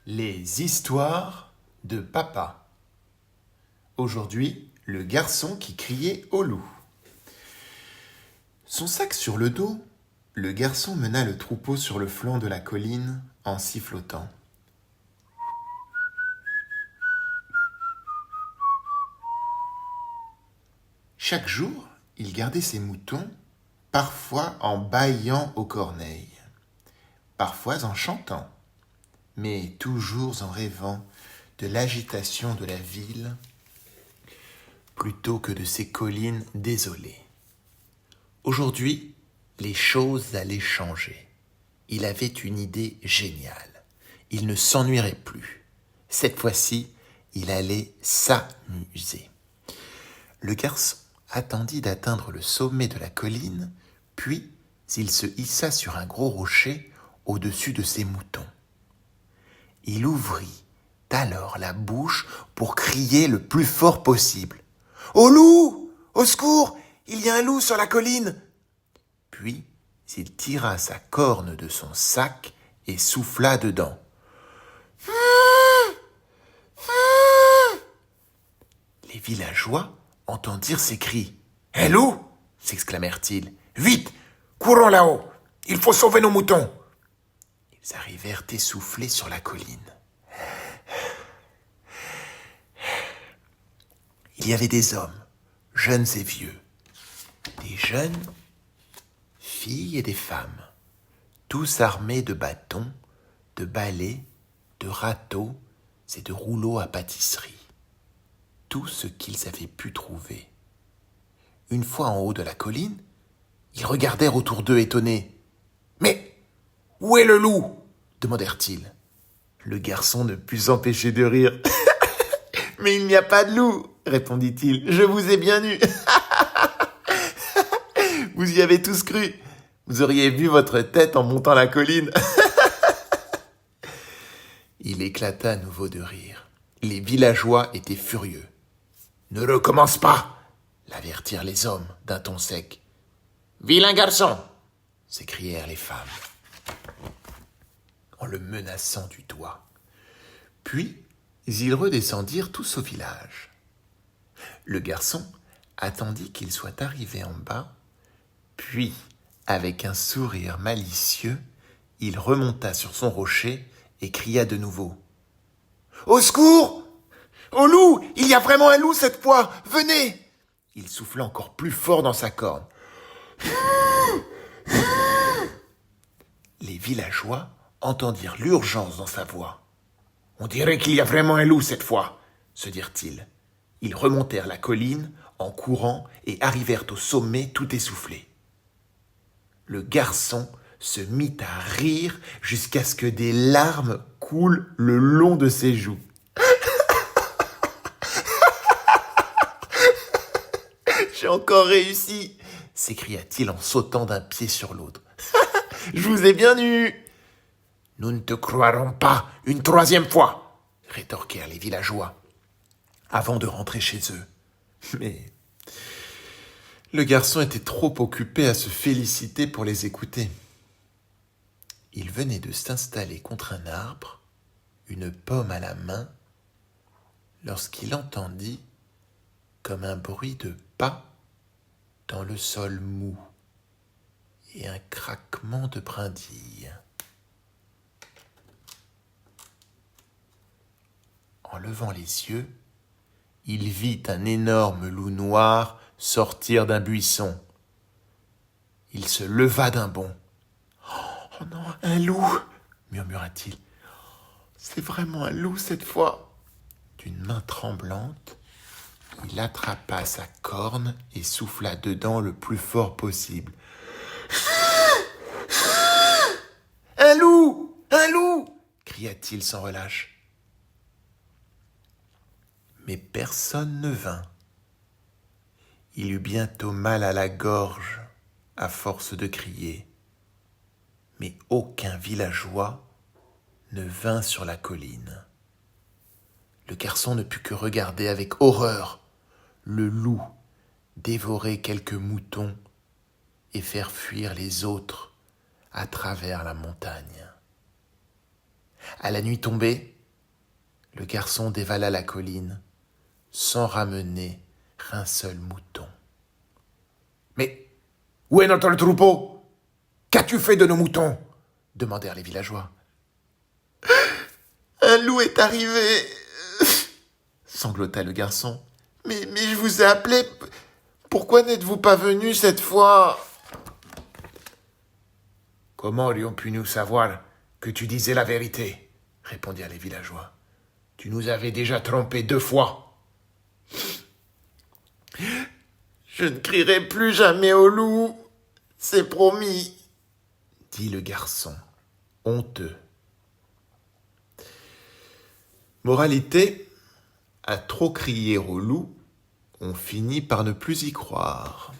Les histoires de papa. Aujourd'hui, le garçon qui criait au loup. Son sac sur le dos, le garçon mena le troupeau sur le flanc de la colline en sifflotant. Chaque jour, il gardait ses moutons, parfois en bâillant aux corneilles, parfois en chantant, mais toujours en rêvant de l'agitation de la ville plutôt que de ces collines désolées. Aujourd'hui, les choses allaient changer. Il avait une idée géniale. Il ne s'ennuierait plus. Cette fois-ci, il allait s'amuser. Le garçon attendit d'atteindre le sommet de la colline, puis il se hissa sur un gros rocher au-dessus de ses moutons. Il ouvrit alors la bouche pour crier le plus fort possible. « Au loup! Au secours! Il y a un loup sur la colline !» Puis il tira sa corne de son sac et souffla dedans. Les villageois entendirent ces cris. « Hé loup !» s'exclamèrent-ils. « Vite, courons là-haut, il faut sauver nos moutons !» Ils arrivèrent essoufflés sur la colline. Il y avait des hommes, jeunes et vieux, des jeunes filles et des femmes, tous armés de bâtons, de balais, de râteaux et de rouleaux à pâtisserie. Tout ce qu'ils avaient pu trouver. Une fois en haut de la colline, ils regardèrent autour d'eux étonnés. « Mais où est le loup ?» demandèrent-ils. Le garçon ne put s'empêcher de rire. « Mais il n'y a pas de loup !» répondit-il. « Je vous ai bien eu. Vous y avez tous cru. Vous auriez vu votre tête en montant la colline. » Il éclata à nouveau de rire. Les villageois étaient furieux. « Ne recommence pas !» l'avertirent les hommes d'un ton sec. « Vilain garçon !» s'écrièrent les femmes, en le menaçant du doigt. Puis, ils redescendirent tous au village. Le garçon attendit qu'ils soient arrivés en bas, puis, avec un sourire malicieux, il remonta sur son rocher et cria de nouveau. « Au secours ! Au loup ! Il y a vraiment un loup cette fois ! Venez !» Il souffla encore plus fort dans sa corne. Les villageois entendirent l'urgence dans sa voix. « On dirait qu'il y a vraiment un loup cette fois !» se dirent-ils. Ils remontèrent la colline en courant et arrivèrent au sommet tout essoufflés. Le garçon se mit à rire jusqu'à ce que des larmes coulent le long de ses joues. « J'ai encore réussi !» s'écria-t-il en sautant d'un pied sur l'autre. « Je vous ai bien eu !»« Nous ne te croirons pas une troisième fois !» rétorquèrent les villageois, avant de rentrer chez eux. Mais le garçon était trop occupé à se féliciter pour les écouter. Il venait de s'installer contre un arbre, une pomme à la main, lorsqu'il entendit comme un bruit de pas dans le sol mou et un craquement de brindilles. En levant les yeux, il vit un énorme loup noir sortir d'un buisson. Il se leva d'un bond. « Oh non, un loup !» murmura-t-il. « C'est vraiment un loup cette fois !» D'une main tremblante, il attrapa sa corne et souffla dedans le plus fort possible. « Un loup ! Un loup !» cria-t-il sans relâche. Mais personne ne vint. Il eut bientôt mal à la gorge à force de crier. Mais aucun villageois ne vint sur la colline. Le garçon ne put que regarder avec horreur le loup dévorer quelques moutons et faire fuir les autres à travers la montagne. À la nuit tombée, Le garçon dévala la colline, sans ramener un seul mouton. « Mais où est notre troupeau? Qu'as-tu fait de nos moutons ?» demandèrent les villageois. « Un loup est arrivé !» sanglota le garçon. « Mais je vous ai appelé. Pourquoi n'êtes-vous pas venu cette fois ?» « Comment aurions-nous pu savoir que tu disais la vérité ?» répondirent les villageois. « Tu nous avais déjà trompés 2 fois. »« Je ne crierai plus jamais au loup, c'est promis, » dit le garçon, honteux. Moralité, à trop crier au loup, on finit par ne plus y croire.